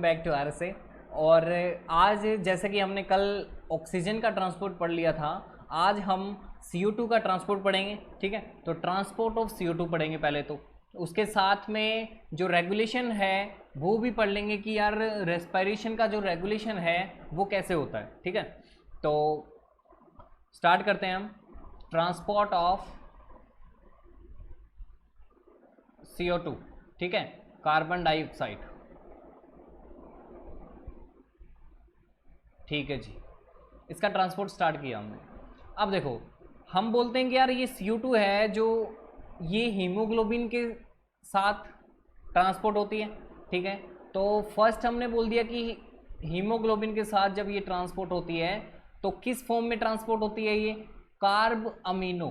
Back to RSA. और आज जैसे कि हमने कल ऑक्सीजन का ट्रांसपोर्ट पढ़ लिया था, आज हम CO2 का ट्रांसपोर्ट पढ़ेंगे। ठीक है, तो ट्रांसपोर्ट ऑफ CO2 पढ़ेंगे पहले, तो उसके साथ में जो रेगुलेशन है वो भी पढ़ लेंगे कि यार रेस्पिरेशन का जो रेगुलेशन है वो कैसे होता है। ठीक है, तो स्टार्ट करते हैं हम। ट्रांसपोर्ट ऑफ CO2, ठीक है, कार्बन डाइऑक्साइड। ठीक है जी, इसका ट्रांसपोर्ट स्टार्ट किया हमने। अब देखो, हम बोलते हैं कि यार ये CO2 है जो ये हीमोग्लोबिन के साथ ट्रांसपोर्ट होती है। ठीक है, तो फर्स्ट हमने बोल दिया कि हीमोग्लोबिन के साथ जब ये ट्रांसपोर्ट होती है तो किस फॉर्म में ट्रांसपोर्ट होती है, ये कार्ब अमीनो।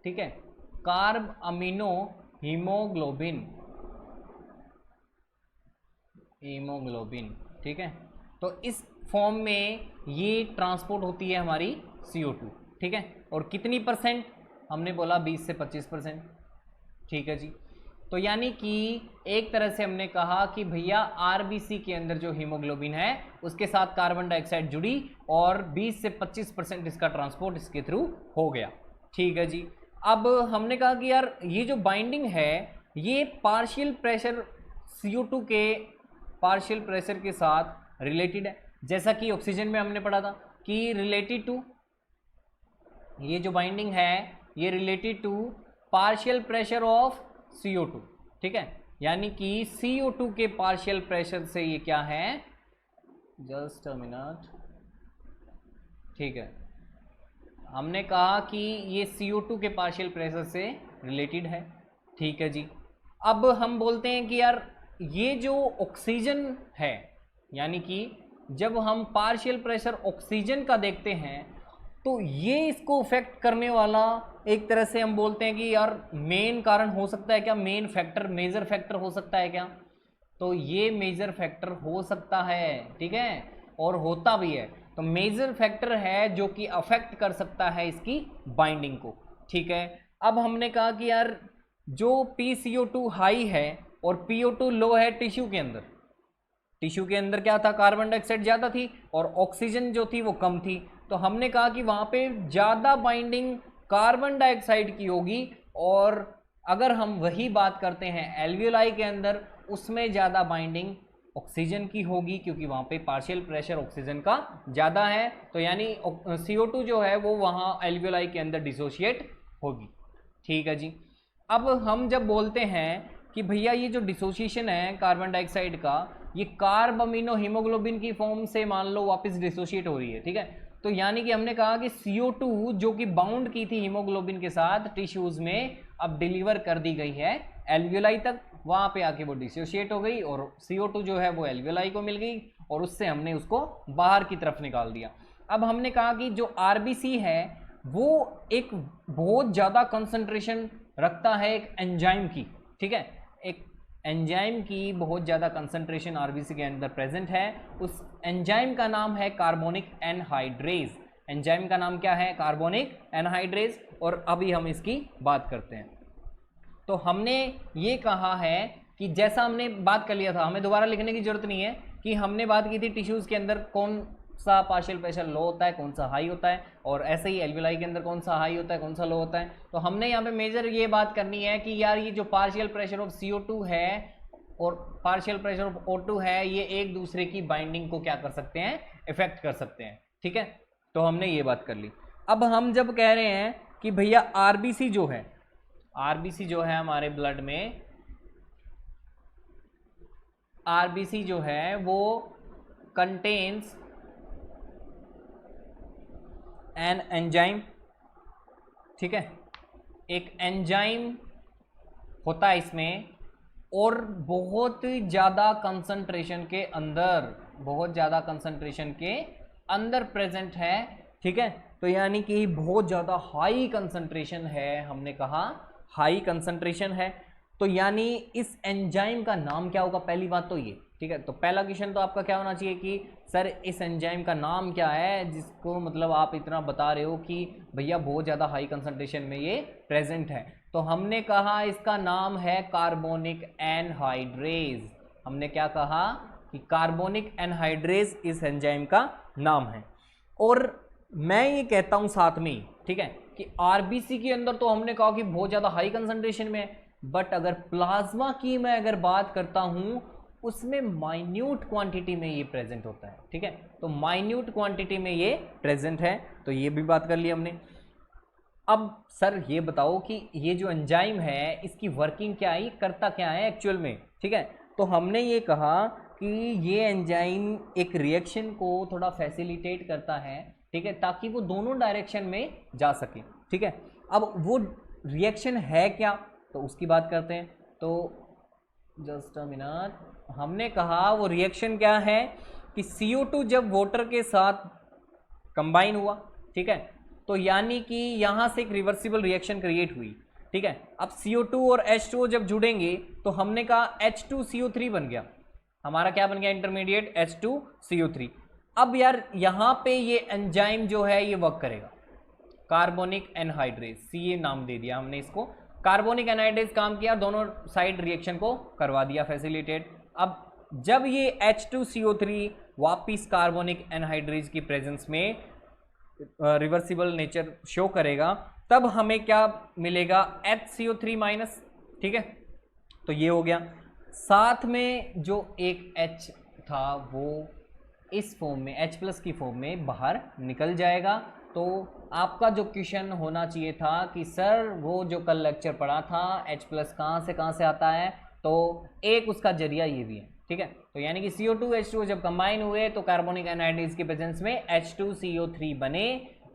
ठीक है, कार्ब अमीनो हीमोग्लोबिन, हीमोग्लोबिन। ठीक है, तो इस फॉर्म में ये ट्रांसपोर्ट होती है हमारी CO2। ठीक है, और कितनी परसेंट, हमने बोला 20 से 25%। ठीक है जी, तो यानी कि एक तरह से हमने कहा कि भैया RBC के अंदर जो हीमोग्लोबिन है उसके साथ कार्बन डाइऑक्साइड जुड़ी और 20 से 25% इसका ट्रांसपोर्ट इसके थ्रू हो गया। ठीक है जी, अब हमने कहा कि यार ये जो बाइंडिंग है ये पार्शियल प्रेशर CO2 के पार्शियल प्रेशर के साथ रिलेटेड है, जैसा कि ऑक्सीजन में हमने पढ़ा था कि रिलेटेड टू, ये जो बाइंडिंग है ये related to partial pressure of CO2। ठीक है, यानी कि CO2 के पार्शियल प्रेशर से ये क्या है, जस्ट अ मिनट। ठीक है, हमने कहा कि ये CO2 के पार्शियल प्रेशर से रिलेटेड है। ठीक है जी, अब हम बोलते हैं कि यार ये जो ऑक्सीजन है, यानी कि जब हम पार्शियल प्रेशर ऑक्सीजन का देखते हैं तो ये इसको इफेक्ट करने वाला एक तरह से हम बोलते हैं कि यार मेन कारण हो सकता है क्या, मेन फैक्टर, मेजर फैक्टर हो सकता है क्या, तो ये मेजर फैक्टर हो सकता है। ठीक है, और होता भी है, तो मेजर फैक्टर है जो कि अफेक्ट कर सकता है इसकी बाइंडिंग को। ठीक है, अब हमने कहा कि यार जो PCO2 हाई है और PO2 लो है टिश्यू के अंदर, टिश्यू के अंदर क्या था, कार्बन डाइऑक्साइड ज़्यादा थी और ऑक्सीजन जो थी वो कम थी, तो हमने कहा कि वहाँ पे ज़्यादा बाइंडिंग कार्बन डाइऑक्साइड की होगी। और अगर हम वही बात करते हैं एल्वियोलाई के अंदर, उसमें ज़्यादा बाइंडिंग ऑक्सीजन की होगी क्योंकि वहाँ पे पार्शियल प्रेशर ऑक्सीजन का ज़्यादा है, तो यानी CO2 जो है वो वहाँ एल्वियोलाई के अंदर डिसोशिएट होगी। ठीक है जी, अब हम जब बोलते हैं कि भैया ये जो डिसोसिएशन है कार्बन डाइऑक्साइड का, ये कार्ब अमीनो हीमोग्लोबिन की फॉर्म से मान लो वापस डिसोशिएट हो रही है। ठीक है, तो यानी कि हमने कहा कि CO2 जो कि बाउंड की थी हीमोग्लोबिन के साथ टिश्यूज में, अब डिलीवर कर दी गई है एल्वियोलाई तक, वहाँ पे आके वो डिसोशिएट हो गई और CO2 जो है वो एल्वियोलाई को मिल गई और उससे हमने उसको बाहर की तरफ निकाल दिया। अब हमने कहा कि जो RBC है वो एक बहुत ज़्यादा कंसंट्रेशन रखता है एक एंजाइम की। ठीक है, एक एंजाइम की बहुत ज़्यादा कंसंट्रेशन RBC के अंदर प्रेजेंट है। उस एंजाइम का नाम है कार्बोनिक एनहाइड्रेज। एंजाइम का नाम क्या है, कार्बोनिक एनहाइड्रेज। और अभी हम इसकी बात करते हैं। तो हमने ये कहा है कि जैसा हमने बात कर लिया था, हमें दोबारा लिखने की जरूरत नहीं है कि हमने बात की थी टिश्यूज़ के अंदर कौन सा पार्शियल प्रेशर लो होता है, कौन सा हाई होता है, और ऐसे ही एल्वियोलाई के अंदर कौन सा हाई होता है, कौन सा लो होता है। तो हमने यहाँ पे मेजर ये बात करनी है कि यार ये जो पार्शियल प्रेशर ऑफ CO2 है और पार्शियल प्रेशर ऑफ O2 है, ये एक दूसरे की बाइंडिंग को क्या कर सकते हैं, इफेक्ट कर सकते हैं। ठीक है, तो हमने ये बात कर ली। अब हम जब कह रहे हैं कि भैया RBC जो है, RBC जो है हमारे ब्लड में, RBC जो है वो कंटेन्स एन एंजाइम। ठीक है, एक एंजाइम होता है इसमें और बहुत ज़्यादा कंसंट्रेशन के अंदर, बहुत ज़्यादा कंसंट्रेशन के अंदर प्रेजेंट है। ठीक है, तो यानी कि बहुत ज़्यादा हाई कंसंट्रेशन है, हमने कहा हाई कंसंट्रेशन है, तो यानी इस एंजाइम का नाम क्या होगा, पहली बात तो ये। ठीक है, तो पहला क्वेश्चन तो आपका क्या होना चाहिए कि सर इस एंजाइम का नाम क्या है, जिसको मतलब आप इतना बता रहे हो कि भैया बहुत ज़्यादा हाई कंसंट्रेशन में ये प्रेजेंट है। तो हमने कहा इसका नाम है कार्बोनिक एनहाइड्रेज। हमने क्या कहा, कि कार्बोनिक एनहाइड्रेज इस एंजाइम का नाम है। और मैं ये कहता हूं साथ में, ठीक है, कि आरबीसी के अंदर तो हमने कहा कि बहुत ज़्यादा हाई कंसंट्रेशन में है, बट अगर प्लाज्मा की मैं अगर बात करता हूं उसमें माइन्यूट क्वांटिटी में ये प्रेजेंट होता है, ठीक है, तो माइन्यूट क्वांटिटी में ये प्रेजेंट है, तो ये भी बात कर ली हमने। अब सर ये बताओ कि ये जो एंजाइम है इसकी वर्किंग क्या है, करता क्या है एक्चुअल में, ठीक है, तो हमने ये कहा कि ये एंजाइम एक रिएक्शन को थोड़ा फैसिलिटेट करता है, ठीक है, ताकि वो दोनों डायरेक्शन में जा सके, ठीक है। अब वो रिएक्शन है क्या, तो उसकी बात करते हैं। तो जस्ट अ मिनट, हमने कहा वो रिएक्शन क्या है कि CO2 जब वाटर के साथ कंबाइन हुआ, ठीक है, तो यानी कि यहाँ से एक रिवर्सिबल रिएक्शन क्रिएट हुई, ठीक है। अब CO2 और H2O जब जुड़ेंगे तो हमने कहा H2CO3 बन गया, हमारा क्या बन गया इंटरमीडिएट H2CO3। अब यार यहाँ पे ये एंजाइम जो है ये वर्क करेगा, कार्बोनिक एनहाइड्रेज, CA नाम दे दिया हमने इसको, कार्बोनिक एनहाइड्रेज काम किया, दोनों साइड रिएक्शन को करवा दिया फैसिलिटेट। अब जब ये H2CO3 वापिस कार्बोनिक एनहाइड्रेज की प्रेजेंस में रिवर्सिबल नेचर शो करेगा, तब हमें क्या मिलेगा, HCO3 माइनस, ठीक है, तो ये हो गया। साथ में जो एक H था वो इस फॉर्म में H प्लस की फॉर्म में बाहर निकल जाएगा। तो आपका जो क्वेश्चन होना चाहिए था कि सर वो जो कल लेक्चर पढ़ा था H प्लस कहाँ से आता है, तो एक उसका जरिया ये भी है, ठीक है, तो यानी कि CO2 H2O जब कंबाइन हुए तो कार्बोनिक एनहाइड्रेज के प्रेजेंस में H2CO3 बने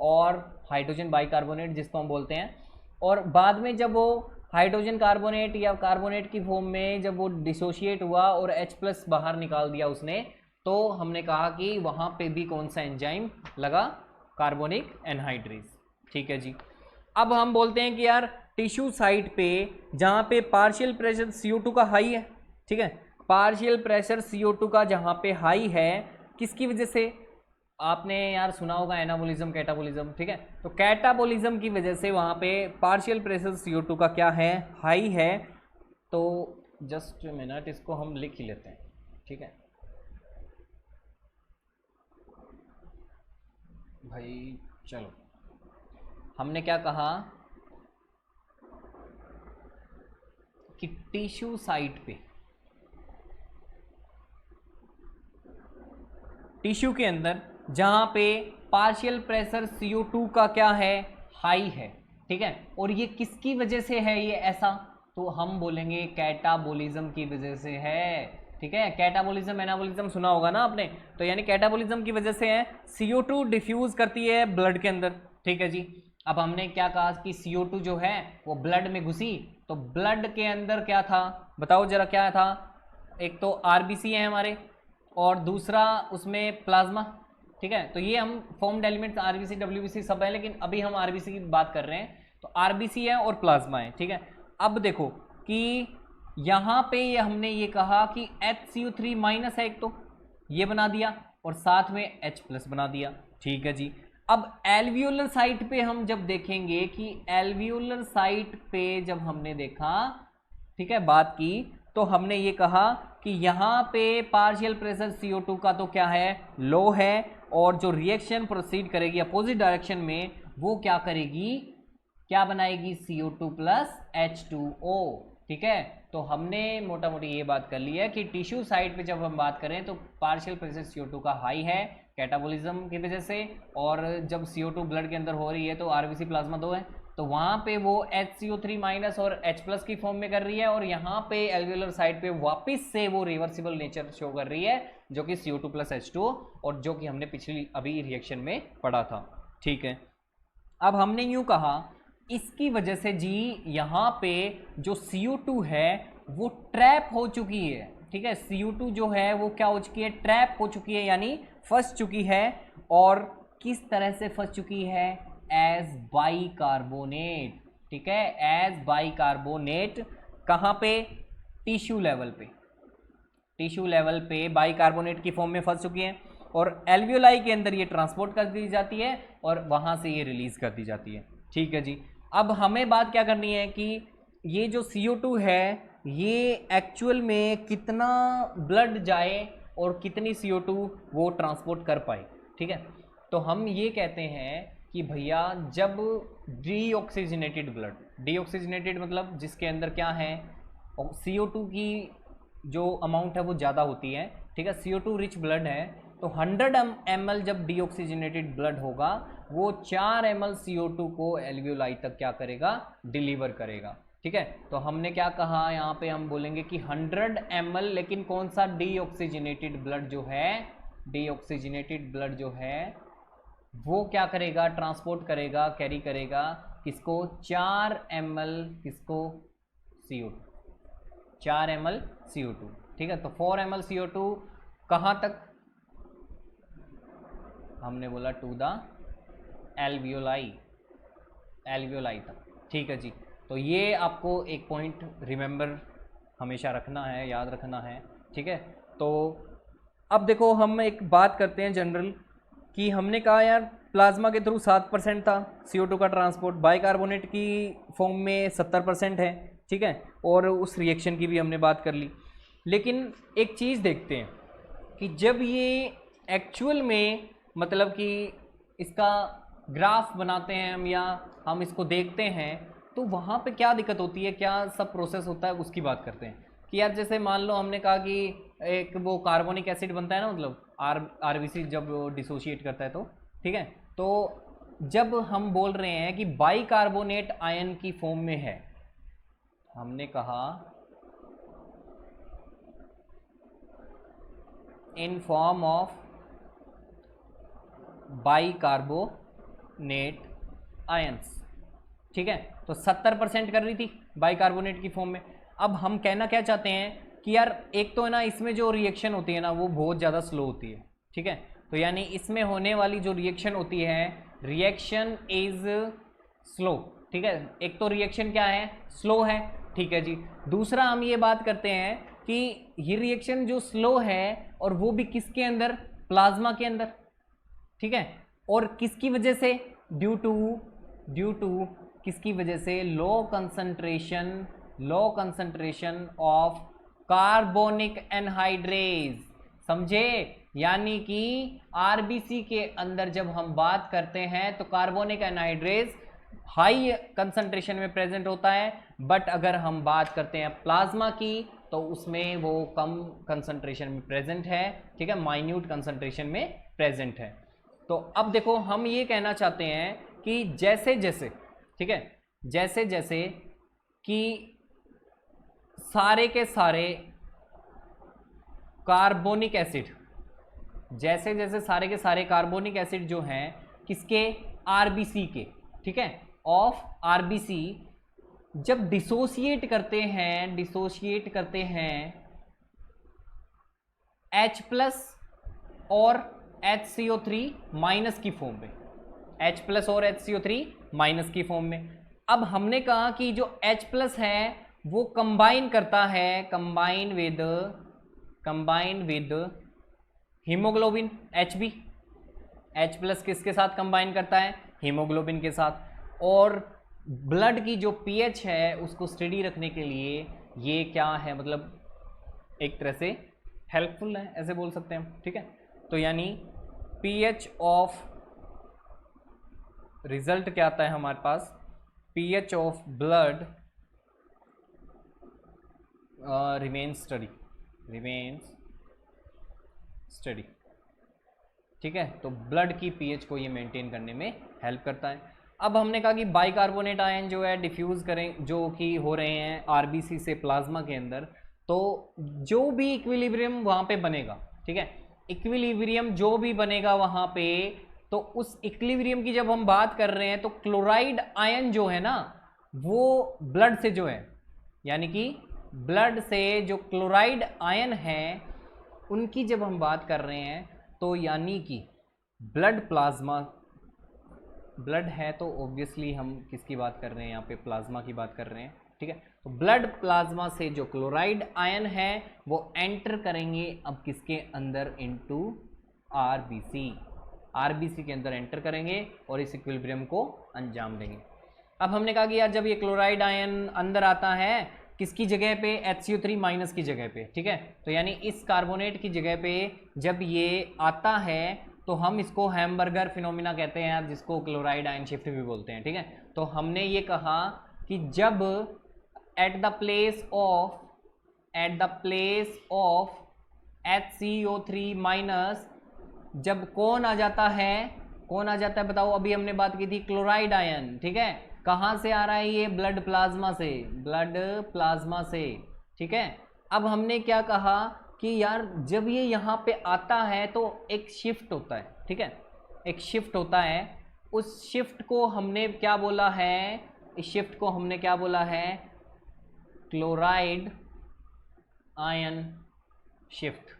और हाइड्रोजन बाइकार्बोनेट जिसको हम बोलते हैं, और बाद में जब वो हाइड्रोजन कार्बोनेट या कार्बोनेट की फॉर्म में जब वो डिसोशिएट हुआ और H प्लस बाहर निकाल दिया उसने, तो हमने कहा कि वहाँ पे भी कौन सा एंजाइम लगा, कार्बोनिक एनहाइड्रेज, ठीक है जी। अब हम बोलते हैं कि यार टिश्यू साइट पे जहाँ पे पार्शियल प्रेशर CO2 का हाई है, ठीक है, पार्शियल प्रेशर CO2 का जहाँ पे हाई है, किसकी वजह से, आपने यार सुना होगा एनाबोलिज्म कैटाबोलिज्म, ठीक है, तो कैटाबोलिज्म की वजह से वहाँ पे पार्शियल प्रेशर CO2 का क्या है, हाई है। तो जस्ट मिनट, इसको हम लिख ही लेते हैं, ठीक है भाई। चलो, हमने क्या कहा कि टिश्यू साइट पे, टिश्यू के अंदर जहां पे पार्शियल प्रेशर CO2 का क्या है, हाई है, ठीक है, और ये किसकी वजह से है ये ऐसा, तो हम बोलेंगे कैटाबोलिज्म की वजह से है, ठीक है। कैटाबोलिज्म एनाबोलिज्म सुना होगा ना आपने, तो यानी कैटाबोलिज्म की वजह से है, CO2 डिफ्यूज करती है ब्लड के अंदर, ठीक है जी। अब हमने क्या कहा कि CO2 जो है वो ब्लड में घुसी, तो ब्लड के अंदर क्या था बताओ जरा, क्या था, एक तो RBC है हमारे और दूसरा उसमें प्लाज्मा, ठीक है, तो ये हम फॉर्म्ड एलिमेंट्स RBC WBC सब है, लेकिन अभी हम RBC की बात कर रहे हैं, तो RBC है और प्लाज्मा है, ठीक है। अब देखो कि यहाँ पे ये हमने ये कहा कि HCO3 माइनस है, एक तो ये बना दिया और साथ में H प्लस बना दिया, ठीक है जी। अब एल्वियोलर साइट पे हम जब देखेंगे कि एल्वियोलर साइट पे जब हमने देखा, ठीक है, बात की, तो हमने ये कहा कि यहाँ पे पार्शियल प्रेशर CO2 का तो क्या है, लो है, और जो रिएक्शन प्रोसीड करेगी अपोजिट डायरेक्शन में वो क्या करेगी, क्या बनाएगी, CO2 प्लस H2O, ठीक है। तो हमने मोटा मोटी ये बात कर ली है कि टिश्यू साइट पे जब हम बात करें तो पार्शियल प्रेशर CO2 का हाई है कैटाबोलिज्म की वजह से, और जब CO2 ब्लड के अंदर हो रही है तो RBC प्लाज्मा 2 है, तो वहाँ पे वो HCO3 माइनस और H प्लस की फॉर्म में कर रही है, और यहाँ पे एल्वियोलर साइड पे वापस से वो रिवर्सिबल नेचर शो कर रही है जो कि CO2 प्लस H2O, और जो कि हमने पिछली अभी रिएक्शन में पढ़ा था, ठीक है। अब हमने यूँ कहा इसकी वजह से जी यहाँ पे जो CO2 है वो ट्रैप हो चुकी है, ठीक है, CO2 जो है वो क्या हो चुकी है, ट्रैप हो चुकी है, यानी फंस चुकी है, और किस तरह से फंस चुकी है, एज बाइकार्बोनेट, ठीक है, एज बाइकार्बोनेट, कहाँ पे, टिश्यू लेवल पे, टिश्यू लेवल पे बाइकार्बोनेट की फॉर्म में फंस चुकी है, और एल्वियोलाई के अंदर ये ट्रांसपोर्ट कर दी जाती है और वहाँ से ये रिलीज कर दी जाती है, ठीक है जी। अब हमें बात क्या करनी है कि ये जो CO2 है ये एक्चुअल में कितना ब्लड जाए और कितनी CO2 वो ट्रांसपोर्ट कर पाए, ठीक है। तो हम ये कहते हैं कि भैया जब डीऑक्सीजनेटेड ब्लड, डीऑक्सीजनेटेड मतलब जिसके अंदर क्या है, CO2 की जो अमाउंट है वो ज़्यादा होती है, ठीक है, CO2 रिच ब्लड है, तो 100 ml जब डीऑक्सीजनेटेड ब्लड होगा वो 4 ml CO2 को एल्वियोलाई तक क्या करेगा, डिलीवर करेगा, ठीक है। तो हमने क्या कहा यहाँ पे, हम बोलेंगे कि 100 ml, लेकिन कौन सा डीऑक्सीजनेटेड ब्लड जो है, डीऑक्सीजनेटेड ब्लड जो है वो क्या करेगा, ट्रांसपोर्ट करेगा, कैरी करेगा किसको, 4 ml किसको, CO2, 4 ml CO2, ठीक है। तो 4 ml CO2 कहाँ तक, हमने बोला टू द एल्वियोलाई, एल्वियोलाई तक, ठीक है जी। तो ये आपको एक पॉइंट रिमेंबर हमेशा रखना है, याद रखना है, ठीक है। तो अब देखो हम एक बात करते हैं जनरल, कि हमने कहा यार प्लाज्मा के थ्रू 7% था CO2 का ट्रांसपोर्ट, बाइकार्बोनेट की फॉर्म में 70% है, ठीक है, और उस रिएक्शन की भी हमने बात कर ली। लेकिन एक चीज़ देखते हैं कि जब ये एक्चुअल में मतलब कि इसका ग्राफ बनाते हैं हम या हम इसको देखते हैं तो वहाँ पे क्या दिक्कत होती है, क्या सब प्रोसेस होता है, उसकी बात करते हैं। कि यार जैसे मान लो हमने कहा कि एक वो कार्बोनिक एसिड बनता है ना, मतलब RBC जब डिसोशिएट करता है तो, ठीक है। तो जब हम बोल रहे हैं कि बाइकार्बोनेट आयन की फॉर्म में है, हमने कहा in form of bicarbonate ions, ठीक है। तो 70% कर रही थी बाइकार्बोनेट की फॉर्म में। अब हम कहना क्या चाहते हैं कि यार एक तो है ना इसमें जो रिएक्शन होती है ना वो बहुत ज़्यादा स्लो होती है, ठीक है। तो यानी इसमें होने वाली जो रिएक्शन होती है, रिएक्शन इज स्लो, ठीक है। एक तो रिएक्शन क्या है, स्लो है, ठीक है जी। दूसरा हम ये बात करते हैं कि ये रिएक्शन जो स्लो है और वो भी किसके अंदर, प्लाज्मा के अंदर, ठीक है। और किसकी वजह से, ड्यू टू किसकी वजह से, low concentration of carbonic anhydrase, समझे। यानी कि आरबीसी के अंदर जब हम बात करते हैं तो कार्बोनिक एनहाइड्रेज हाई कंसंट्रेशन में प्रेजेंट होता है, बट अगर हम बात करते हैं प्लाज्मा की तो उसमें वो कम कंसंट्रेशन में प्रेजेंट है, ठीक है, माइन्यूट कंसंट्रेशन में प्रेजेंट है। तो अब देखो हम ये कहना चाहते हैं कि जैसे जैसे, ठीक है, जैसे जैसे कि सारे के सारे कार्बोनिक एसिड, जैसे जैसे सारे के सारे कार्बोनिक एसिड जो हैं किसके, आरबीसी के, ठीक है, ऑफ आरबीसी जब डिसोशिएट करते हैं H+ और HCO3 माइनस की फॉर्म में, H+ और HCO3 माइनस की फॉर्म में। अब हमने कहा कि जो H+ है वो कंबाइन करता है, combine with haemoglobin Hb, H+ किसके साथ कंबाइन करता है, हीमोग्लोबिन के साथ। और ब्लड की जो pH है उसको स्टडी रखने के लिए ये क्या है, मतलब एक तरह से हेल्पफुल है, ऐसे बोल सकते हैं हम, ठीक है। तो यानी pH ऑफ, रिजल्ट क्या आता है हमारे पास, pH of blood remains study, ठीक है। तो ब्लड की pH को ये मेंटेन करने में हेल्प करता है। अब हमने कहा कि बाइकार्बोनेट आयन जो है डिफ्यूज़ करें, जो कि हो रहे हैं आरबीसी से प्लाज्मा के अंदर, तो जो भी इक्विलिब्रियम वहाँ पे बनेगा, ठीक है, इक्विलिब्रियम जो भी बनेगा वहाँ पे, तो उस इक्विलिब्रियम की जब हम बात कर रहे हैं तो क्लोराइड आयन जो है ना वो ब्लड से जो है, यानी कि ब्लड से जो क्लोराइड आयन है उनकी जब हम बात कर रहे हैं तो यानी कि ब्लड प्लाज्मा, ब्लड है तो ऑब्वियसली हम किसकी बात कर रहे हैं, यहाँ पे प्लाज्मा की बात कर रहे हैं, ठीक है। तो ब्लड प्लाज्मा से जो क्लोराइड आयन है वो एंटर करेंगे अब किसके अंदर, इनटू आरबीसी के अंदर एंटर करेंगे और इस इक्विलिब्रियम को अंजाम देंगे। अब हमने कहा कि यार जब ये क्लोराइड आयन अंदर आता है किसकी जगह पे, HCO3 माइनस की जगह पे, ठीक है। तो यानी इस कार्बोनेट की जगह पे जब ये आता है तो हम इसको हैमबर्गर फिनोमिना कहते हैं, जिसको क्लोराइड आयन शिफ्ट भी बोलते हैं, ठीक है। तो हमने ये कहा कि जब at the place of HCO3 minus जब कौन आ जाता है बताओ, अभी हमने बात की थी क्लोराइड आयन, ठीक है। कहाँ से आ रहा है ये, ब्लड प्लाज्मा से, ठीक है। अब हमने क्या कहा कि यार जब ये यहाँ पे आता है तो एक शिफ्ट होता है, ठीक है, एक शिफ्ट होता है। उस शिफ्ट को हमने क्या बोला है, इस शिफ्ट को हमने क्या बोला है, क्लोराइड आयन शिफ्ट,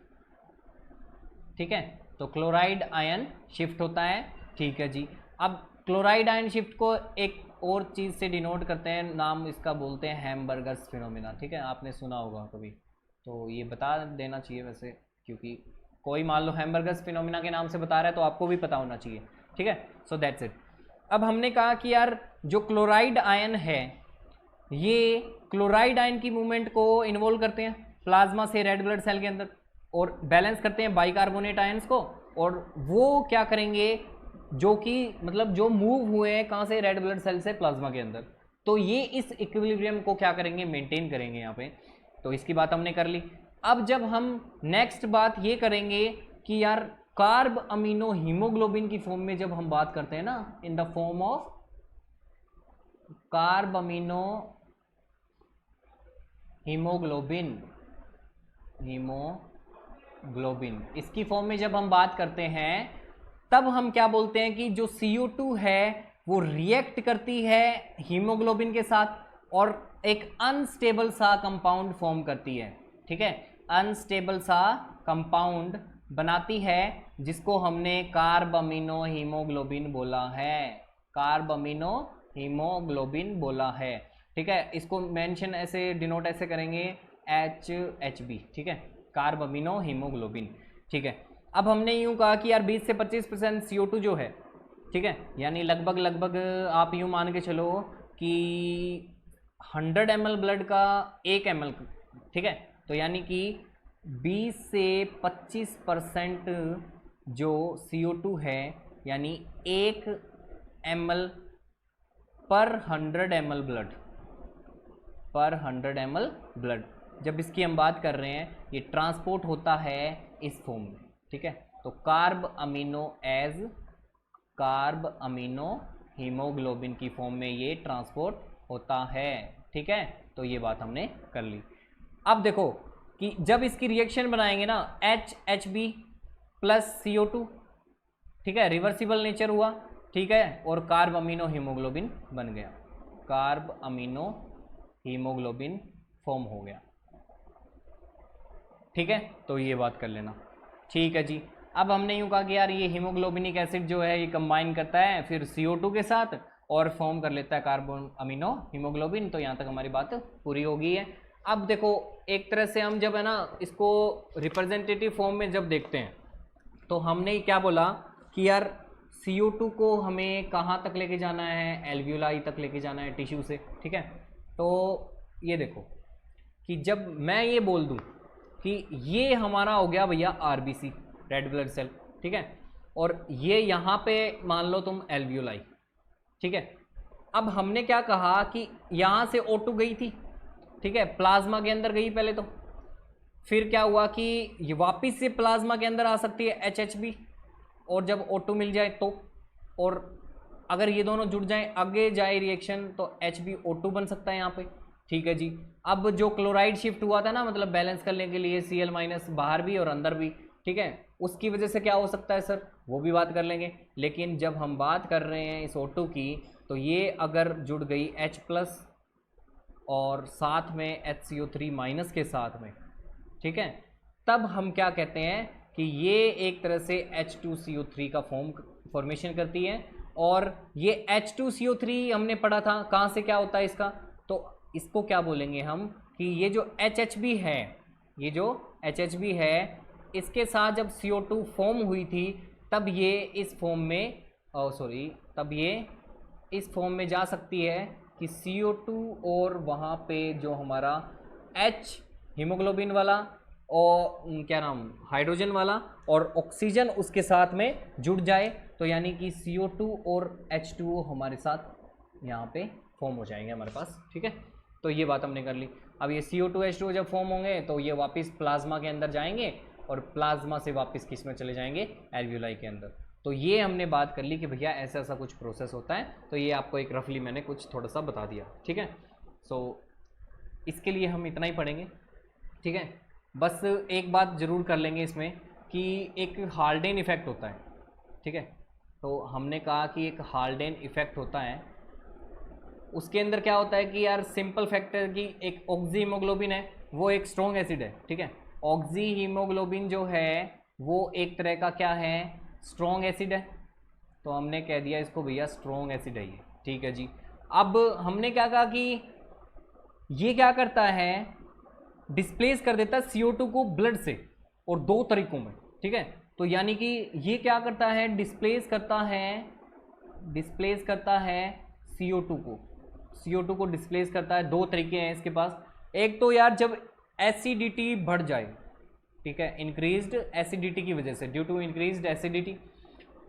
ठीक है। तो क्लोराइड आयन शिफ्ट होता है, ठीक है जी। अब क्लोराइड आयन शिफ्ट को एक और चीज़ से डिनोट करते हैं, नाम इसका बोलते हैं हैमबर्गर्स फिनोमिना, ठीक है। आपने सुना होगा कभी, तो ये बता देना चाहिए वैसे, क्योंकि कोई मान लो हैमबर्गर्स फिनोमिना के नाम से बता रहा है तो आपको भी पता होना चाहिए, ठीक है। So that's it. अब हमने कहा कि यार जो क्लोराइड आयन है ये क्लोराइड आयन की मूवमेंट को इन्वॉल्व करते हैं प्लाज्मा से रेड ब्लड सेल के अंदर, और बैलेंस करते हैं बाइकार्बोनेट आयंस को, और वो क्या करेंगे, जो कि मतलब जो मूव हुए हैं कहाँ से, रेड ब्लड सेल से प्लाज्मा के अंदर, तो ये इस इक्विलिब्रियम को क्या करेंगे, मेंटेन करेंगे यहाँ पे। तो इसकी बात हमने कर ली। अब जब हम नेक्स्ट बात ये करेंगे कि यार कार्ब अमीनो हीमोग्लोबिन की फॉर्म में जब हम बात करते हैं ना, in the form of carb amino haemoglobin, इसकी फॉर्म में जब हम बात करते हैं तब हम क्या बोलते हैं कि जो CO2 है वो रिएक्ट करती है हीमोग्लोबिन के साथ और एक अनस्टेबल सा कंपाउंड फॉर्म करती है, ठीक है। अनस्टेबल सा कंपाउंड बनाती है जिसको हमने कार्ब अमीनो हीमोग्लोबिन बोला है, ठीक है। इसको मेंशन ऐसे डिनोट ऐसे करेंगे HHB, ठीक है, कार्ब अमीनो हीमोग्लोबिन, ठीक है। अब हमने यूं कहा कि यार 20 से 25% CO2 जो है, ठीक है, यानी लगभग आप यूं मान के चलो कि 100 ml ब्लड का 1 ml, ठीक है। तो यानी कि 20 से 25% जो CO2 है, यानी 1 ml पर 100 ml ब्लड, जब इसकी हम बात कर रहे हैं ये ट्रांसपोर्ट होता है इस फॉर्म में, ठीक है। तो कार्ब अमीनो हीमोग्लोबिन की फॉर्म में ये ट्रांसपोर्ट होता है, ठीक है। तो ये बात हमने कर ली। अब देखो कि जब इसकी रिएक्शन बनाएंगे ना HHB प्लस CO2, ठीक है, रिवर्सिबल नेचर हुआ, ठीक है, और कार्ब अमीनो हीमोग्लोबिन बन गया, कार्ब अमीनो हीमोग्लोबिन फॉर्म हो गया, ठीक है। तो ये बात कर लेना, ठीक है जी। अब हमने यूँ कहा कि यार ये हीमोग्लोबिनिक एसिड जो है ये कंबाइन करता है फिर CO2 के साथ और फॉर्म कर लेता है कार्बन अमीनो हीमोग्लोबिन। तो यहाँ तक हमारी बात पूरी हो गई है। अब देखो एक तरह से हम जब है ना इसको रिप्रेजेंटेटिव फॉर्म में जब देखते हैं तो हमने क्या बोला कि यार CO2 को हमें कहाँ तक लेके जाना है, एल्वियोलाई तक लेके जाना है टिश्यू से, ठीक है। तो ये देखो कि जब मैं ये बोल दूँ कि ये हमारा हो गया भैया RBC, रेड ब्लड सेल, ठीक है, और ये यहाँ पे मान लो तुम एल्वियोलाई, ठीक है। अब हमने क्या कहा कि यहाँ से O2 गई थी, ठीक है, प्लाज्मा के अंदर गई पहले, तो फिर क्या हुआ कि ये वापस से प्लाज्मा के अंदर आ सकती है HHB, और जब O2 मिल जाए तो, और अगर ये दोनों जुड़ जाएं आगे जाए रिएक्शन तो HbO2 बन सकता है यहाँ पे, ठीक है जी। अब जो क्लोराइड शिफ्ट हुआ था ना, मतलब बैलेंस करने के लिए Cl- बाहर भी और अंदर भी, ठीक है, उसकी वजह से क्या हो सकता है सर, वो भी बात कर लेंगे। लेकिन जब हम बात कर रहे हैं इस O2 की, तो ये अगर जुड़ गई H+ और साथ में HCO3- के साथ में, ठीक है, तब हम क्या कहते हैं कि ये एक तरह से H2CO3 का फॉर्मेशन करती है। और ये H2CO3 हमने पढ़ा था कहाँ से क्या होता है इसका, तो इसको क्या बोलेंगे हम कि ये जो HHB है, ये जो HHB है इसके साथ जब CO2 फॉर्म हुई थी तब ये इस फॉर्म में तब ये इस फॉर्म में जा सकती है कि CO2 और वहाँ पे जो हमारा H हीमोग्लोबिन वाला और क्या नाम हाइड्रोजन वाला और ऑक्सीजन उसके साथ में जुड़ जाए, तो यानी कि CO2 और H2O हमारे साथ यहाँ पे फॉर्म हो जाएंगे हमारे पास। ठीक है, तो ये बात हमने कर ली। अब ये CO2 H2O जब फॉर्म होंगे तो ये वापस प्लाज्मा के अंदर जाएंगे और प्लाज्मा से वापस किस में चले जाएंगे, एल्वियोलाई के अंदर। तो ये हमने बात कर ली कि भैया ऐसा ऐसा कुछ प्रोसेस होता है। तो ये आपको एक रफली मैंने कुछ थोड़ा सा बता दिया। ठीक है, सो इसके लिए हम इतना ही पढ़ेंगे। ठीक है, बस एक बात ज़रूर कर लेंगे इसमें कि एक हाल्डेन इफेक्ट होता है। ठीक है, तो हमने कहा कि एक हाल्डेन इफेक्ट होता है, उसके अंदर क्या होता है कि यार सिंपल फैक्टर की एक ऑक्सी हीमोग्लोबिन है, वो एक स्ट्रॉन्ग एसिड है। ठीक है, ऑक्सी हीमोग्लोबिन जो है वो एक तरह का क्या है, स्ट्रॉन्ग एसिड है। तो हमने कह दिया इसको भैया स्ट्रॉन्ग एसिड है ये। ठीक है जी, अब हमने क्या कहा कि ये क्या करता है, डिस्प्लेस कर देता है CO2 को ब्लड से, और दो तरीकों में। ठीक है, तो यानी कि ये क्या करता है, डिस्प्लेस करता है CO2 को डिस्प्लेस करता है। दो तरीके हैं इसके पास। एक तो यार जब एसिडिटी बढ़ जाए, ठीक है, इंक्रीज्ड एसिडिटी की वजह से, due to increased acidity,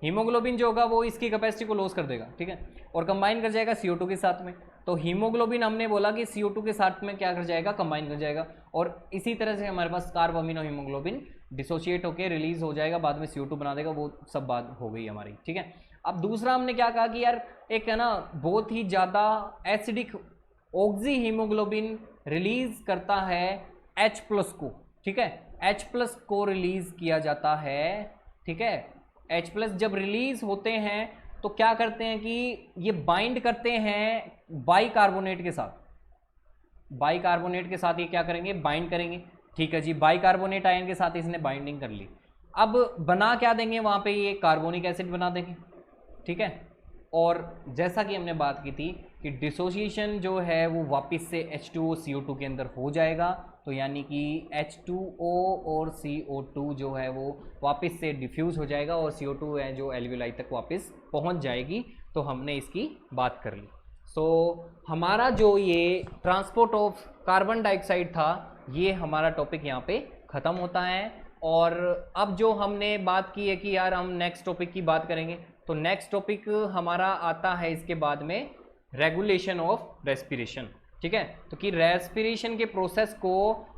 haemoglobin जो होगा वो इसकी कैपेसिटी को लॉस कर देगा। ठीक है, और कंबाइन कर जाएगा CO2 के साथ में। तो हीमोग्लोबिन हमने बोला कि CO2 के साथ में क्या कर जाएगा, कंबाइन कर जाएगा। और इसी तरह से हमारे पास कार्ब अमीनो हीमोग्लोबिन डिसोशिएट होकर रिलीज हो जाएगा, बाद में CO2 बना देगा। वो सब बात हो गई हमारी। ठीक है, अब दूसरा हमने क्या कहा कि यार एक है ना बहुत ही ज़्यादा एसिडिक ऑक्सी हीमोग्लोबिन रिलीज करता है H+ को। ठीक है, H+ को रिलीज किया जाता है। ठीक है, H+ जब रिलीज होते हैं तो क्या करते हैं कि ये बाइंड करते हैं बाइकार्बोनेट के साथ। बाइकार्बोनेट के साथ ये क्या करेंगे, बाइंड करेंगे। ठीक है जी, बाइकार्बोनेट आयन के साथ इसने बाइंडिंग कर ली। अब बना क्या देंगे वहाँ पे, ये कार्बोनिक एसिड बना देंगे। ठीक है, और जैसा कि हमने बात की थी कि डिसोसिएशन जो है वो वापस से H2O CO2 के अंदर हो जाएगा। तो यानी कि H2O और CO2 जो है वो वापस से डिफ्यूज़ हो जाएगा और CO2 है जो एल्वियोलाई तक वापस पहुंच जाएगी। तो हमने इसकी बात कर ली। सो हमारा जो ये ट्रांसपोर्ट ऑफ कार्बन डाइऑक्साइड था, ये हमारा टॉपिक यहाँ पे ख़त्म होता है। और अब जो हमने बात की है कि यार हम नेक्स्ट टॉपिक की बात करेंगे, तो नेक्स्ट टॉपिक हमारा आता है इसके बाद में रेगुलेशन ऑफ रेस्पिरेशन। ठीक है, तो कि रेस्पिरेशन के प्रोसेस को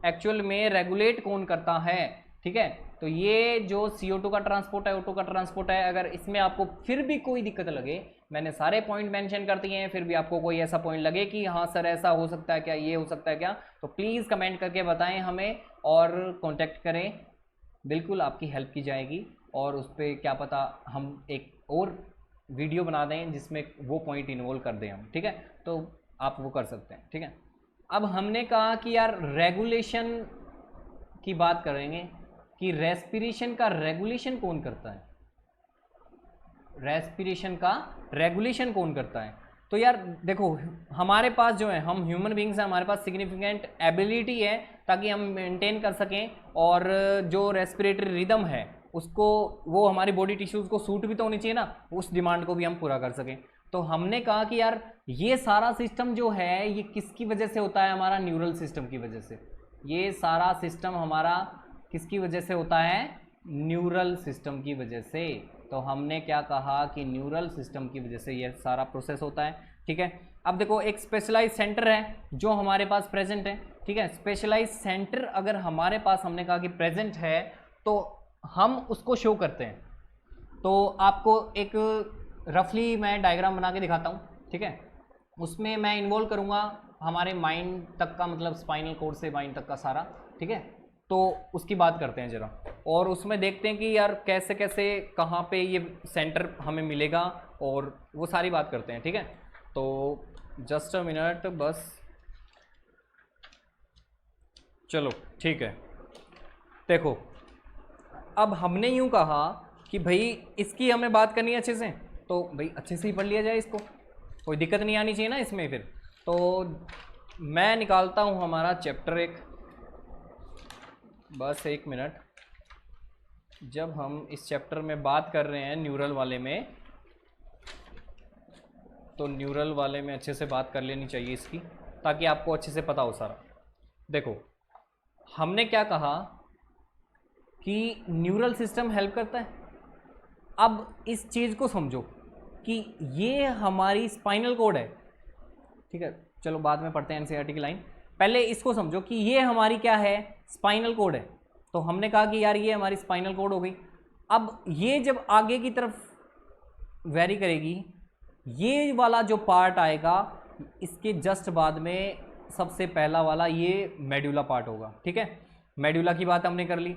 एक्चुअल में रेगुलेट कौन करता है। ठीक है, तो ये जो CO2 का ट्रांसपोर्ट है, O2 का ट्रांसपोर्ट है, अगर इसमें आपको फिर भी कोई दिक्कत लगे, मैंने सारे पॉइंट मेंशन कर दिए हैं, फिर भी आपको कोई ऐसा पॉइंट लगे कि हाँ सर ऐसा हो सकता है क्या, ये हो सकता है क्या, तो प्लीज़ कमेंट करके बताएं हमें और कॉन्टेक्ट करें। बिल्कुल आपकी हेल्प की जाएगी और उस पर क्या पता हम एक और वीडियो बना दें जिसमें वो पॉइंट इन्वॉल्व कर दें हम। ठीक है, तो आप वो कर सकते हैं। ठीक है, अब हमने कहा कि यार रेगुलेशन की बात करेंगे कि रेस्पिरेशन का रेगुलेशन कौन करता है, रेस्पिरेशन का रेगुलेशन कौन करता है। तो यार देखो हमारे पास जो है, हम ह्यूमन बींग्स हैं, हमारे पास सिग्निफिकेंट एबिलिटी है ताकि हम मेंटेन कर सकें, और जो रेस्पिरेटरी रिदम है उसको, वो हमारी बॉडी टिश्यूज़ को सूट भी तो होनी चाहिए ना, उस डिमांड को भी हम पूरा कर सकें। तो हमने कहा कि यार ये सारा सिस्टम जो है ये किसकी वजह से होता है, हमारा न्यूरल सिस्टम की वजह से। ये सारा सिस्टम हमारा किसकी वजह से होता है, न्यूरल सिस्टम की वजह से। तो हमने क्या कहा कि न्यूरल सिस्टम की वजह से ये सारा प्रोसेस होता है। ठीक है, अब देखो एक स्पेशलाइज सेंटर है जो हमारे पास प्रेजेंट है। ठीक है, स्पेशलाइज सेंटर अगर हमारे पास, हमने कहा कि प्रेजेंट है, तो हम उसको शो करते हैं। तो आपको एक रफली मैं डायग्राम बना के दिखाता हूँ। ठीक है, उसमें मैं इन्वॉल्व करूँगा हमारे माइंड तक का, मतलब स्पाइनल कोड से माइंड तक का सारा। ठीक है, तो उसकी बात करते हैं ज़रा, और उसमें देखते हैं कि यार कैसे कैसे कहाँ पे ये सेंटर हमें मिलेगा, और वो सारी बात करते हैं। ठीक है, तो जस्ट अ मिनट बस, चलो ठीक है। देखो अब हमने यूँ कहा कि भाई इसकी हमें बात करनी है अच्छे से, तो भाई अच्छे से ही पढ़ लिया जाए, इसको कोई दिक्कत नहीं आनी चाहिए ना इसमें। फिर तो मैं निकालता हूँ हमारा चैप्टर एक, बस एक मिनट। जब हम इस चैप्टर में बात कर रहे हैं न्यूरल वाले में, तो न्यूरल वाले में अच्छे से बात कर लेनी चाहिए इसकी, ताकि आपको अच्छे से पता हो सारा। देखो हमने क्या कहा कि न्यूरल सिस्टम हेल्प करता है। अब इस चीज़ को समझो कि ये हमारी स्पाइनल कोड है, ठीक है, चलो बाद में पढ़ते हैं एनसीईआरटी की लाइन, पहले इसको समझो कि ये हमारी क्या है, स्पाइनल कोड है। तो हमने कहा कि यार ये हमारी स्पाइनल कोड हो गई। अब ये जब आगे की तरफ वेरी करेगी, ये वाला जो पार्ट आएगा इसके जस्ट बाद में सबसे पहला वाला ये मेडुला पार्ट होगा, ठीक है। मेडुला की बात हमने कर ली।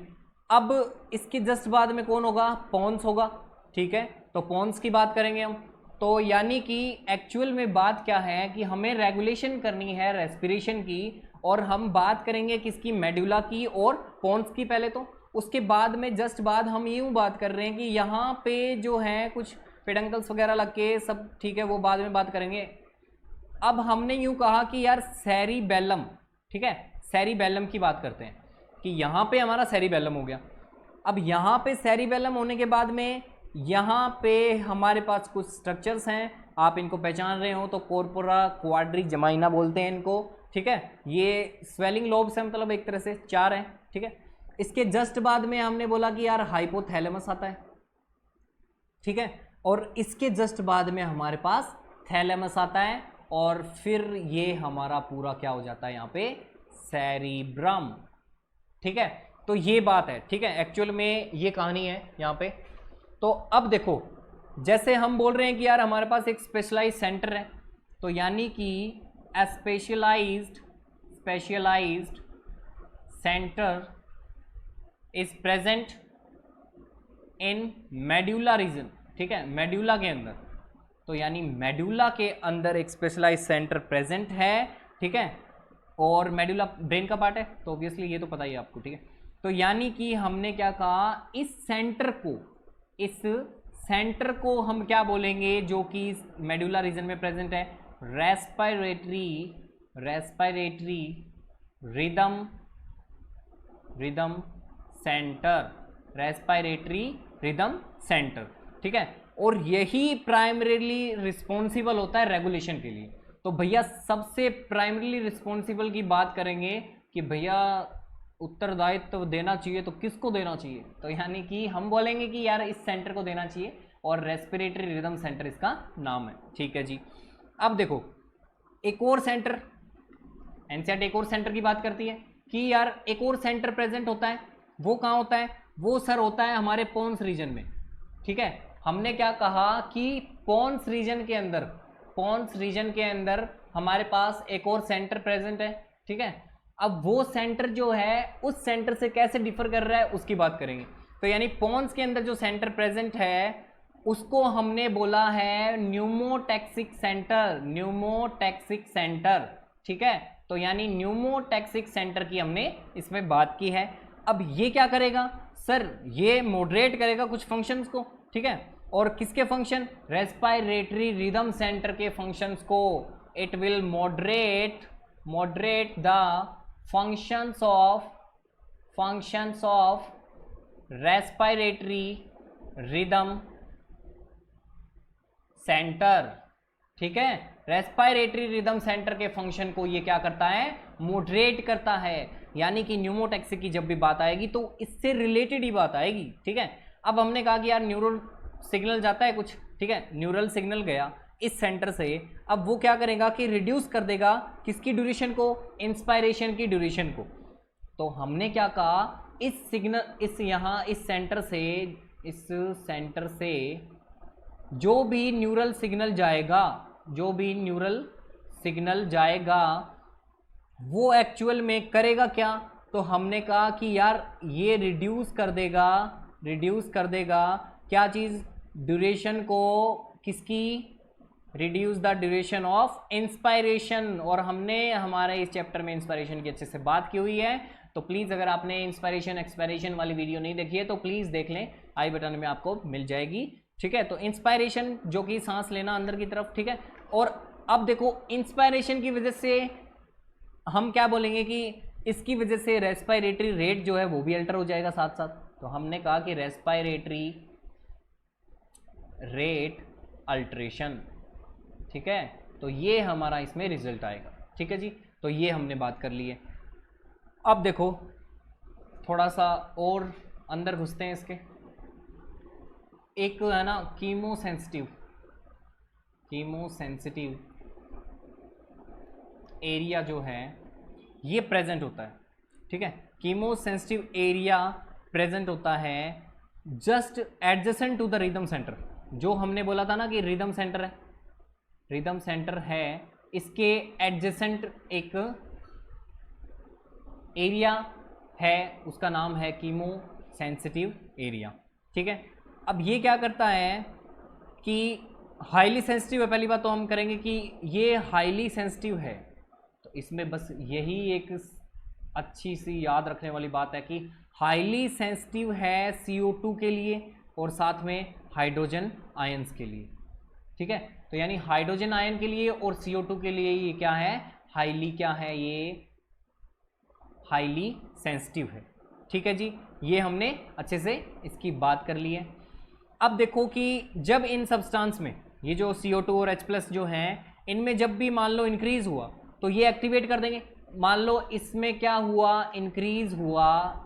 अब इसके जस्ट बाद में कौन होगा, पोन्स होगा, ठीक है। तो पोन्स की बात करेंगे हम। तो यानी कि एक्चुअल में बात क्या है कि हमें रेगुलेशन करनी है रेस्पिरेशन की, और हम बात करेंगे किसकी, मेडुला की और पोन्स की पहले। तो उसके बाद में जस्ट बाद हम यूँ बात कर रहे हैं कि यहाँ पे जो है कुछ पेडंकल्स वगैरह लग के सब, ठीक है, वो बाद में बात करेंगे। अब हमने यूँ कहा कि यार सेरिबेलम, ठीक है, सेरिबेलम की बात करते हैं कि यहाँ पे हमारा सेरिबेलम हो गया। अब यहाँ पे सेरिबेलम होने के बाद में यहाँ पे हमारे पास कुछ स्ट्रक्चर्स हैं, आप इनको पहचान रहे हो तो कॉर्पोरा क्वाड्रिजमाइना बोलते हैं इनको, ठीक है। ये स्वेलिंग लोब्स हैं, मतलब एक तरह से 4 हैं, ठीक है। इसके जस्ट बाद में हमने बोला कि यार हाइपोथैलेमस आता है, ठीक है, और इसके जस्ट बाद में हमारे पास थैलेमस आता है, और फिर ये हमारा पूरा क्या हो जाता है यहाँ पे, सेरिब्रम, ठीक है। तो ये बात है, ठीक है, एक्चुअल में ये कहानी है यहाँ पे। तो अब देखो जैसे हम बोल रहे हैं कि यार हमारे पास एक स्पेशलाइज्ड सेंटर है, तो यानी कि specialised centre is present in medulla region, ठीक है, मेडुला के अंदर। तो यानी मेडुला के अंदर एक स्पेशलाइज्ड सेंटर प्रेजेंट है, ठीक है, और मेडुला ब्रेन का पार्ट है, तो ऑब्वियसली ये तो पता ही है आपको, ठीक है। तो यानी कि हमने क्या कहा, इस सेंटर को हम क्या बोलेंगे, जो कि मेडुला रीजन में प्रेजेंट है, respiratory rhythm centre, respiratory rhythm centre, ठीक है। और यही प्राइमरीली रिस्पॉन्सिबल होता है रेगुलेशन के लिए। तो भैया सबसे प्राइमरीली रिस्पॉन्सिबल की बात करेंगे कि भैया उत्तरदायित्व देना चाहिए तो किसको देना चाहिए, तो यानी कि हम बोलेंगे कि यार इस सेंटर को देना चाहिए, और रेस्पिरेटरी रिदम सेंटर इसका नाम है, ठीक है जी। अब देखो एक और सेंटर, एनसीईआरटी एक और सेंटर की बात करती है कि यार एक और सेंटर प्रेजेंट होता है, वो कहाँ होता है, वो सर होता है हमारे पोन्स रीजन में, ठीक है। हमने क्या कहा कि पोन्स रीजन के अंदर हमारे पास एक और सेंटर प्रेजेंट है, ठीक है। अब वो सेंटर जो है उस सेंटर से कैसे डिफर कर रहा है उसकी बात करेंगे। तो यानी पोन्स के अंदर जो सेंटर प्रेजेंट है उसको हमने बोला है न्यूमोटैक्सिक सेंटर, ठीक है। तो यानी न्यूमोटैक्सिक सेंटर की हमने इसमें बात की है। अब ये क्या करेगा सर, ये मॉडरेट करेगा कुछ फंक्शंस को, ठीक है, और किसके फंक्शन, रेस्पिरेटरी रिदम सेंटर के फंक्शंस को। It will moderate the functions of respiratory rhythm center, ठीक है। रेस्पिरेटरी रिदम सेंटर के फंक्शन को ये क्या करता है, मॉडरेट करता है। यानी कि न्यूमोटैक्सिक की जब भी बात आएगी तो इससे रिलेटेड ही बात आएगी, ठीक है। अब हमने कहा कि यार न्यूरल सिग्नल जाता है कुछ, ठीक है, न्यूरल सिग्नल गया इस सेंटर से, अब वो क्या करेगा कि रिड्यूस कर देगा किसकी ड्यूरेशन को, इंस्पायरेशन की ड्यूरेशन को। तो हमने क्या कहा, इस सेंटर से जो भी न्यूरल सिग्नल जाएगा वो एक्चुअल में करेगा क्या, तो हमने कहा कि यार ये रिड्यूस कर देगा क्या चीज़, ड्यूरेशन को, किसकी, reduce the duration of inspiration. और हमने हमारे इस चैप्टर में इंस्पायरेशन की अच्छे से बात की हुई है, तो प्लीज़ अगर आपने इंस्पायरेशन एक्सपायरेशन वाली वीडियो नहीं देखी है तो प्लीज़ देख लें, आई बटन में आपको मिल जाएगी, ठीक है। तो इंस्पायरेशन जो कि सांस लेना अंदर की तरफ, ठीक है। और अब देखो इंस्पायरेशन की वजह से हम क्या बोलेंगे कि इसकी वजह से रेस्पिरेटरी रेट जो है वो भी अल्टर हो जाएगा साथ साथ। तो हमने कहा कि रेस्पिरेटरी रेट अल्ट्रेशन, ठीक है, तो ये हमारा इसमें रिजल्ट आएगा। ठीक है जी, तो ये हमने बात कर ली है। अब देखो थोड़ा सा और अंदर घुसते हैं इसके। एक है ना कीमोसेंसिटिव एरिया जो है ये प्रेजेंट होता है। ठीक है, कीमोसेंसिटिव एरिया प्रेजेंट होता है just adjacent to the rhythm centre. जो हमने बोला था ना कि रिदम सेंटर है, इसके एडजेसेंट एक एरिया है, उसका नाम है कीमोसेंसिटिव एरिया। ठीक है, अब ये क्या करता है कि हाईली सेंसिटिव है। पहली बात तो हम करेंगे कि ये हाईली सेंसिटिव है, तो इसमें बस यही एक अच्छी सी याद रखने वाली बात है कि हाईली सेंसिटिव है CO2 के लिए और साथ में हाइड्रोजन आयंस के लिए। ठीक है, तो यानी हाइड्रोजन आयन के लिए और CO2 के लिए ये क्या है, ये हाईली सेंसिटिव है। ठीक है जी, ये हमने अच्छे से इसकी बात कर ली है। अब देखो कि जब इन सब्सटेंस में ये जो CO2 और H+ जो हैं, इनमें जब भी मान लो इंक्रीज हुआ तो ये एक्टिवेट कर देंगे। मान लो इसमें क्या हुआ, इंक्रीज हुआ।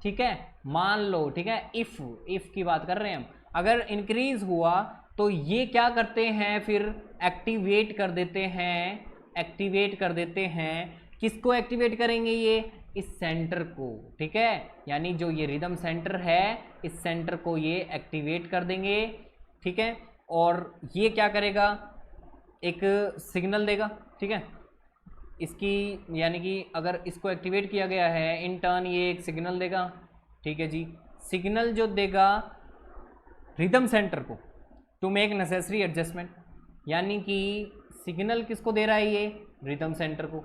ठीक है, मान लो, ठीक है, इफ की बात कर रहे हैं हम। अगर इंक्रीज हुआ तो ये क्या करते हैं, फिर एक्टिवेट कर देते हैं। किसको एक्टिवेट करेंगे, ये इस सेंटर को। ठीक है, यानी जो ये रिदम सेंटर है, इस सेंटर को ये एक्टिवेट कर देंगे। ठीक है, और ये क्या करेगा, एक सिग्नल देगा। ठीक है, इसकी यानी कि अगर इसको एक्टिवेट किया गया है, इन टर्न ये एक सिग्नल देगा। ठीक है जी, सिग्नल जो देगा रिदम सेंटर को टू मेक नेसेसरी एडजस्टमेंट, यानी कि सिग्नल किसको दे रहा है, ये रिदम सेंटर को।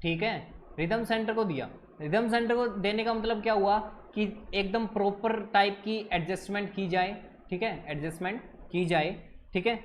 ठीक है, रिदम सेंटर को दिया। रिदम सेंटर को देने का मतलब क्या हुआ कि एकदम प्रॉपर टाइप की एडजस्टमेंट की जाए। ठीक है, एडजस्टमेंट की जाए। ठीक है,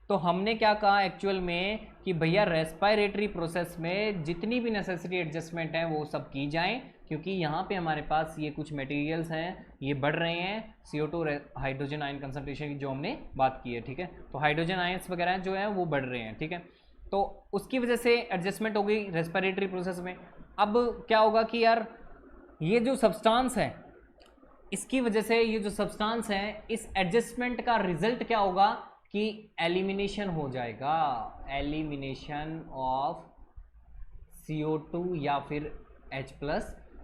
तो हमने क्या कहा एक्चुअल में कि भैया रेस्पिरेटरी प्रोसेस में जितनी भी नेसेसरी एडजस्टमेंट है वो सब की जाए, क्योंकि यहाँ पे हमारे पास ये कुछ मटेरियल्स हैं, ये बढ़ रहे हैं। CO2 हाइड्रोजन आयन कंसंट्रेशन की जो हमने बात की है। ठीक है, तो हाइड्रोजन आयंस वगैरह जो है वो बढ़ रहे हैं। ठीक है, तो उसकी वजह से एडजस्टमेंट हो गई रेस्पिरेटरी प्रोसेस में। अब क्या होगा कि यार ये जो सब्सटेंस है, इसकी वजह से ये जो सब्सटेंस है, इस एडजस्टमेंट का रिजल्ट क्या होगा कि एलिमिनेशन हो जाएगा, एलिमिनेशन ऑफ CO2 या फिर H+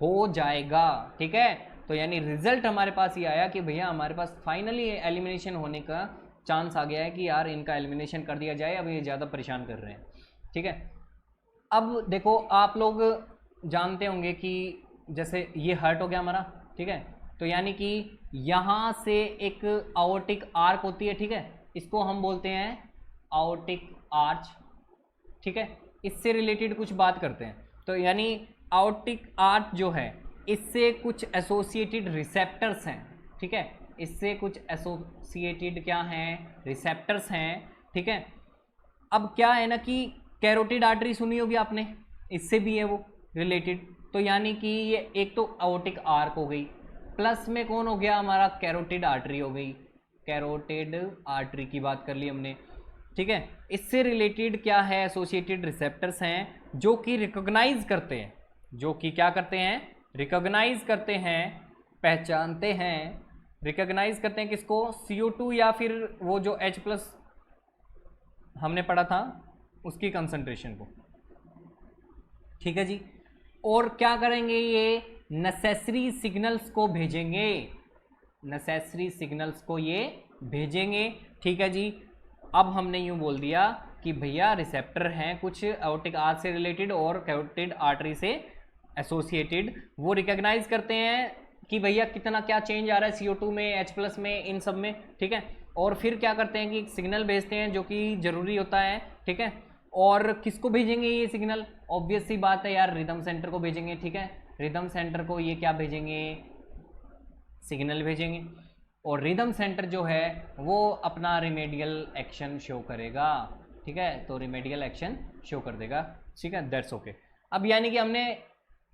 हो जाएगा। ठीक है, तो यानी रिजल्ट हमारे पास ये आया कि भैया हमारे पास फाइनली एलिमिनेशन होने का चांस आ गया है कि यार इनका एलिमिनेशन कर दिया जाए, अब ये ज़्यादा परेशान कर रहे हैं। ठीक है, अब देखो आप लोग जानते होंगे कि जैसे ये हर्ट हो गया हमारा। ठीक है, तो यानी कि यहाँ से एक आवर्टिक आर्क होती है। ठीक है, इसको हम बोलते हैं आवर्टिक आर्च। ठीक है, इससे रिलेटेड कुछ बात करते हैं। तो यानी आवर्टिक आर्च जो है, इससे कुछ एसोसिएटेड रिसेप्टर्स हैं। ठीक है, इससे कुछ एसोसिएटेड क्या हैं, रिसेप्टर्स हैं। ठीक है, अब क्या है ना कि कैरोटिड आर्टरी सुनी होगी आपने, इससे भी है वो रिलेटेड। तो यानी कि ये एक तो आवर्टिक आर्क हो गई, प्लस में कौन हो गया हमारा, कैरोटिड आर्टरी हो गई। कैरोटिड आर्टरी की बात कर ली हमने। ठीक है, इससे रिलेटेड क्या है, एसोसिएटेड रिसेप्टर्स हैं जो कि रिकॉग्नाइज करते हैं, जो कि क्या करते हैं, रिकॉग्नाइज करते हैं, पहचानते हैं, रिकॉग्नाइज करते हैं किसको, CO2 या फिर वो जो H+ हमने पढ़ा था उसकी कंसंट्रेशन को। ठीक है जी, और क्या करेंगे, ये नेसेसरी सिग्नल्स को भेजेंगे, नेसेसरी सिग्नल्स को ये भेजेंगे। ठीक है जी, अब हमने यूं बोल दिया कि भैया रिसेप्टर हैं कुछ आवर्टिक आर्च से रिलेटेड और कैरोटिड आर्टरी से एसोसिएटेड, वो रिकॉग्नाइज करते हैं कि भैया कितना क्या चेंज आ रहा है CO2 में, H+ में, इन सब में। ठीक है, और फिर क्या करते हैं कि सिग्नल भेजते हैं जो कि ज़रूरी होता है। ठीक है, और किसको भेजेंगे ये सिग्नल, ऑब्वियस सी बात है यार, रिदम सेंटर को भेजेंगे। ठीक है, रिदम सेंटर को ये क्या भेजेंगे, सिग्नल भेजेंगे, और रिदम सेंटर जो है वो अपना रिमेडियल एक्शन शो करेगा। ठीक है, तो रिमेडियल एक्शन शो कर देगा। ठीक है, दैट्स ओके। अब यानी कि हमने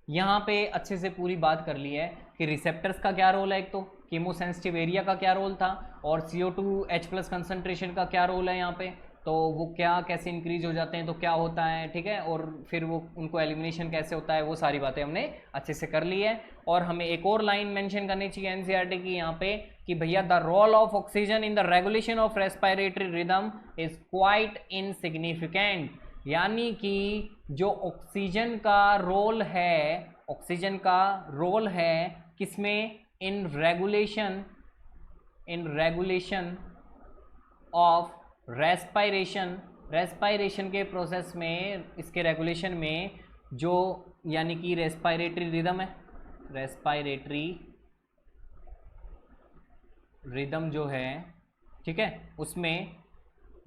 यहाँ पे अच्छे से पूरी बात कर ली है कि रिसेप्टर्स का क्या रोल है, एक तो कीमोसेंसिटिव एरिया का क्या रोल था, और CO2H+ कंसंट्रेशन का क्या रोल है यहाँ पे, तो वो क्या कैसे इंक्रीज हो जाते हैं, तो क्या होता है, ठीक है, और फिर वो उनको एलिमिनेशन कैसे होता है, वो सारी बातें हमने अच्छे से कर ली है। और हमें एक और लाइन मेंशन करनी चाहिए एनसीईआरटी की यहाँ पे कि भैया the role of oxygen in the regulation of respiratory rhythm is quite insignificant, यानी कि जो ऑक्सीजन का रोल है, ऑक्सीजन का रोल है किसमें, इन रेगुलेशन ऑफ रेस्पायरेशन के प्रोसेस में, इसके रेगुलेशन में जो यानी कि रेस्पायरेटरी रिदम है, रेस्पायरेटरी रिदम जो है, ठीक है, उसमें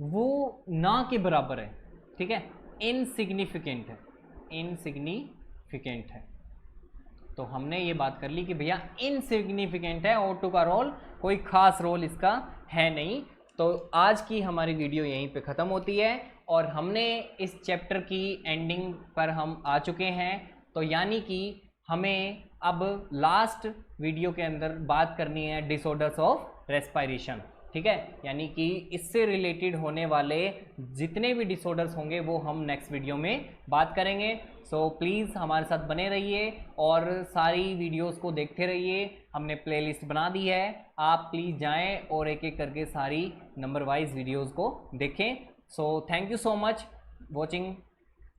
वो ना के बराबर है, ठीक है, इनसिग्निफिकेंट है, इनसिग्निफिकेंट है। तो हमने ये बात कर ली कि भैया इनसिग्निफिकेंट है, O2 का रोल कोई खास रोल इसका है नहीं। तो आज की हमारी वीडियो यहीं पे ख़त्म होती है और हमने इस चैप्टर की एंडिंग पर हम आ चुके हैं। तो यानी कि हमें अब लास्ट वीडियो के अंदर बात करनी है डिसऑर्डर्स ऑफ रेस्पिरेशन, ठीक है, यानी कि इससे रिलेटेड होने वाले जितने भी डिसऑर्डर्स होंगे वो हम नेक्स्ट वीडियो में बात करेंगे। सो प्लीज़ हमारे साथ बने रहिए और सारी वीडियोस को देखते रहिए। हमने प्लेलिस्ट बना दी है, आप प्लीज़ जाएं और एक एक करके सारी नंबर वाइज वीडियोस को देखें। So thank you so much watching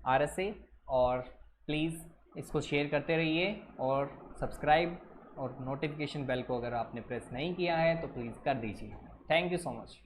RSA, और प्लीज़ इसको शेयर करते रहिए और सब्सक्राइब और नोटिफिकेशन बेल को अगर आपने प्रेस नहीं किया है तो प्लीज़ कर दीजिए। Thank you so much.